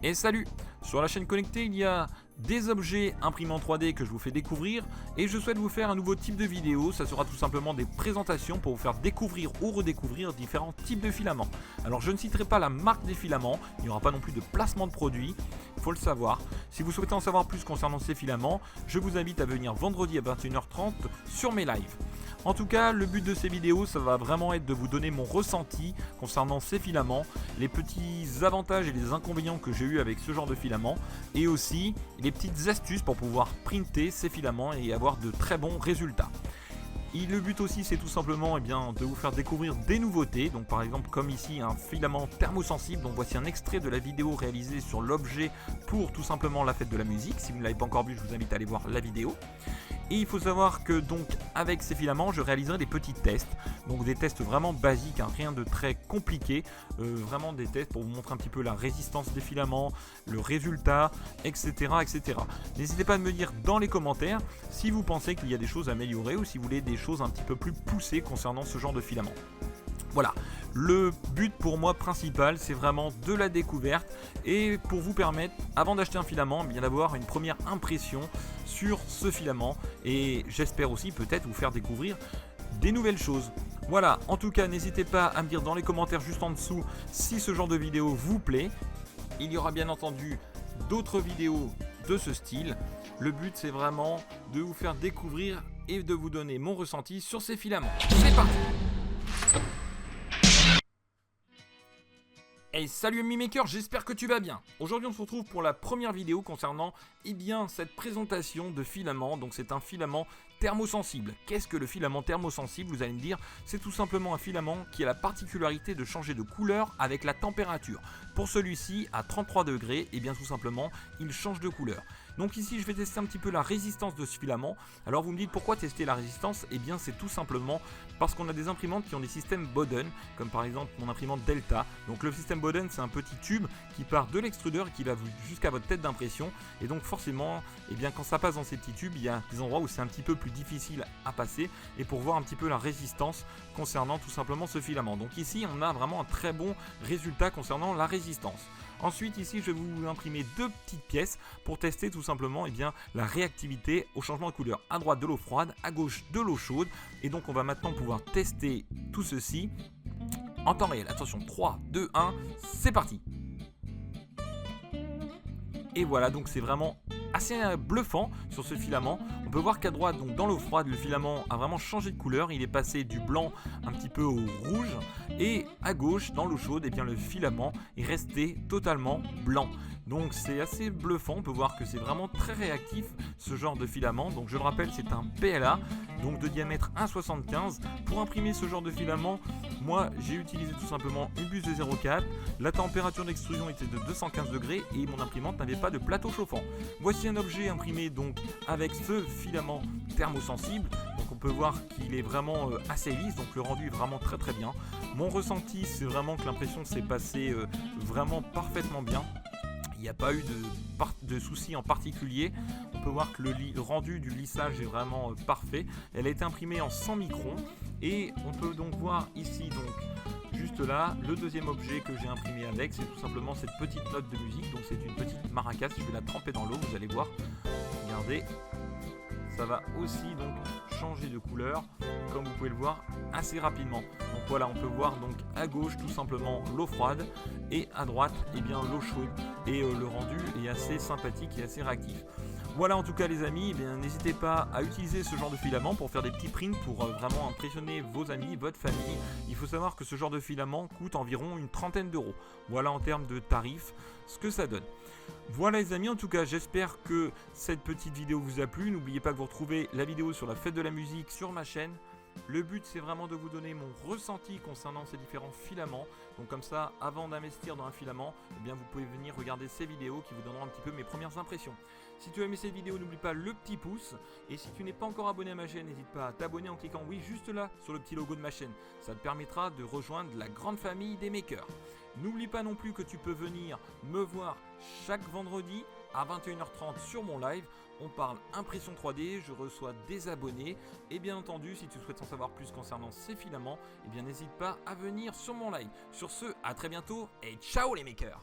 Et salut! Sur la chaîne connectée, il y a des objets imprimés en 3D que je vous fais découvrir et je souhaite vous faire un nouveau type de vidéo. Ça sera tout simplement des présentations pour vous faire découvrir ou redécouvrir différents types de filaments. Alors je ne citerai pas la marque des filaments, il n'y aura pas non plus de placement de produit, il faut le savoir. Si vous souhaitez en savoir plus concernant ces filaments, je vous invite à venir vendredi à 21h30 sur mes lives. En tout cas, le but de ces vidéos, ça va vraiment être de vous donner mon ressenti concernant ces filaments, les petits avantages et les inconvénients que j'ai eu avec ce genre de filaments, et aussi les petites astuces pour pouvoir printer ces filaments et avoir de très bons résultats. Et le but aussi, c'est tout simplement de vous faire découvrir des nouveautés. Donc par exemple comme ici un filament thermosensible. Donc voici un extrait de la vidéo réalisée sur l'objet pour tout simplement la fête de la musique. Si vous ne l'avez pas encore vu, je vous invite à aller voir la vidéo. Et il faut savoir que donc avec ces filaments, je réaliserai des petits tests. Donc des tests vraiment basiques, rien de très compliqué. Vraiment des tests pour vous montrer un petit peu la résistance des filaments, le résultat, etc. etc. N'hésitez pas à me dire dans les commentaires si vous pensez qu'il y a des choses à améliorer ou si vous voulez des choses un petit peu plus poussées concernant ce genre de filament. Voilà, le but pour moi principal, c'est vraiment de la découverte et pour vous permettre, avant d'acheter un filament, d'avoir une première impression sur ce filament et j'espère aussi peut-être vous faire découvrir des nouvelles choses. Voilà, en tout cas, n'hésitez pas à me dire dans les commentaires juste en dessous si ce genre de vidéo vous plaît. Il y aura bien entendu d'autres vidéos de ce style. Le but, c'est vraiment de vous faire découvrir et de vous donner mon ressenti sur ces filaments. C'est parti! Hey, salut ami maker, j'espère que tu vas bien. Aujourd'hui on se retrouve pour la première vidéo concernant cette présentation de filament. Donc c'est un filament thermosensible. Qu'est-ce que le filament thermosensible? Vous allez me dire, c'est tout simplement un filament qui a la particularité de changer de couleur avec la température. Pour celui-ci, à 33 degrés, et bien tout simplement, il change de couleur. Donc ici je vais tester un petit peu la résistance de ce filament. Alors vous me dites pourquoi tester la résistance? Et bien c'est tout simplement parce qu'on a des imprimantes qui ont des systèmes Bowden, comme par exemple mon imprimante Delta. Donc le système Bowden, c'est un petit tube qui part de l'extrudeur et qui va jusqu'à votre tête d'impression. Et donc forcément, quand ça passe dans ces petits tubes, il y a des endroits où c'est un petit peu plus difficile à passer. Et pour voir un petit peu la résistance concernant tout simplement ce filament. Donc ici on a vraiment un très bon résultat concernant la résistance. Ensuite ici je vais vous imprimer deux petites pièces pour tester tout simplement la réactivité au changement de couleur. À droite de l'eau froide, à gauche de l'eau chaude. Et donc on va maintenant pouvoir tester tout ceci en temps réel. Attention, 3, 2, 1, c'est parti. Et voilà, donc c'est vraiment assez bluffant sur ce filament. On peut voir qu'à droite, donc dans l'eau froide, le filament a vraiment changé de couleur. Il est passé du blanc un petit peu au rouge. Et à gauche, dans l'eau chaude, le filament est resté totalement blanc. Donc c'est assez bluffant, on peut voir que c'est vraiment très réactif ce genre de filament. Donc je le rappelle, c'est un PLA, donc de diamètre 1,75. Pour imprimer ce genre de filament, moi j'ai utilisé tout simplement une buse de 0,4. La température d'extrusion était de 215 degrés et mon imprimante n'avait pas de plateau chauffant. Voici un objet imprimé donc avec ce filament thermosensible. Donc on peut voir qu'il est vraiment assez lisse, donc le rendu est vraiment très très bien. Mon ressenti, c'est vraiment que l'impression s'est passée vraiment parfaitement bien. Il n'y a pas eu de soucis en particulier. On peut voir que le rendu du lissage est vraiment parfait. Elle a été imprimée en 100 microns. Et on peut donc voir ici, juste là, le deuxième objet que j'ai imprimé avec, c'est tout simplement cette petite note de musique. Donc c'est une petite maracas. Je vais la tremper dans l'eau, vous allez voir. Regardez. Ça va aussi donc changer de couleur, comme vous pouvez le voir, assez rapidement. Donc voilà, on peut voir donc à gauche tout simplement l'eau froide et à droite l'eau chaude. Et le rendu est assez sympathique et assez réactif. Voilà en tout cas les amis, n'hésitez pas à utiliser ce genre de filament pour faire des petits prints pour vraiment impressionner vos amis, votre famille. Il faut savoir que ce genre de filament coûte environ une trentaine d'euros. Voilà en termes de tarifs ce que ça donne. Voilà les amis, en tout cas j'espère que cette petite vidéo vous a plu. N'oubliez pas que vous retrouvez la vidéo sur la fête de la musique sur ma chaîne. Le but c'est vraiment de vous donner mon ressenti concernant ces différents filaments. Donc comme ça, avant d'investir dans un filament, vous pouvez venir regarder ces vidéos qui vous donneront un petit peu mes premières impressions. Si tu as aimé cette vidéo, n'oublie pas le petit pouce. Et si tu n'es pas encore abonné à ma chaîne, n'hésite pas à t'abonner en cliquant oui juste là sur le petit logo de ma chaîne. Ça te permettra de rejoindre la grande famille des makers. N'oublie pas non plus que tu peux venir me voir chaque vendredi à 21h30 sur mon live. On parle impression 3D, je reçois des abonnés. Et bien entendu, si tu souhaites en savoir plus concernant ces filaments, n'hésite pas à venir sur mon live. Sur ce, à très bientôt et ciao les makers!